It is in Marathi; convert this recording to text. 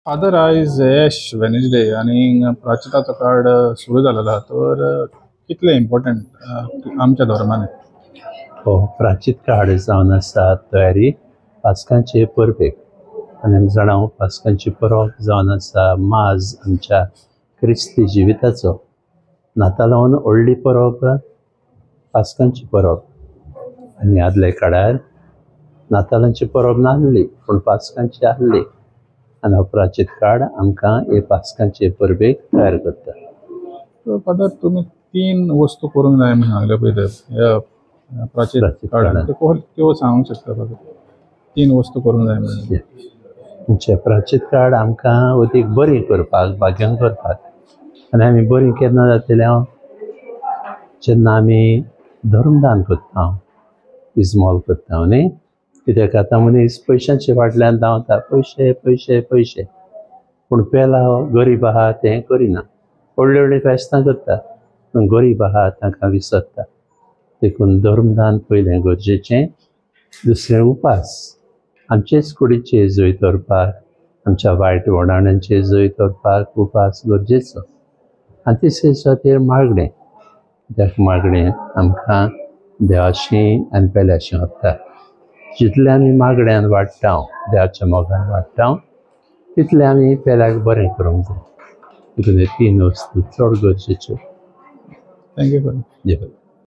फादर आयज एश वेनेसडे आणि प्राचिताचो कार्ड सुरू जालेलो आहा तर कितले इम्पॉर्टंट आमच्या धर्मान. हो, प्राचीत काळ जावन आसा तयारी पास्कांचे परबेक. आनी आमी जाणां पास्कांची परब जावन आसा माज आमच्या क्रिस्ती जिविताचो. नातालावन व्हडली परब पास्कांची परब. आनी आदले काळार नातालांची परब नासली पूण पास्कांची आसली. आनी हो प्राचीत काळ आमकां हे पास्कांचे परबेक तयार करता. फादर तुम्ही 3 वस्तू करूंक जाय म्हणून सांगले पळय ते प्राचीत काळान त्यो सांगूंक शकता फादर. 3 वस्तू करूंक जाय म्हणून. म्हणजे प्राचीत काळ आमकां अदीक बरी करपाक भाग्यांक करपाक. आनी आमी बरी केन्ना जातलें जेन्ना आमी धर्मदान करता, इस्मॉल करता न्ही. कित्याक आतां मनीस पयशांचे फाटल्यान धांवता, पयशे पयशे पयशे. पूण पेला गरीब आहा तें करिना. व्हडलीं व्हडलीं फेस्तां करता पूण गरीब आहा तांकां विसरता. देखून धर्मदान पयलें गरजेचें. दुसरें उपास आमचेच कुडीचेर जैत दवरपाक, आमच्या वायट वडाण्यांचेर जैत दवरपाक उपास गरजेचो. आनी तिसरे सुवातेर मागणें. कित्याक मागणें आमकां देवाची आनी पेल्याचें वता. जितलें आमी मागण्यांत वाडटा, देवाच्या मोगान वाडटा, तितलें आमी पेल्याक बरें करूंक जाय. देखून हे 3 वस्तू चड गरजेच्यो. Thank you father.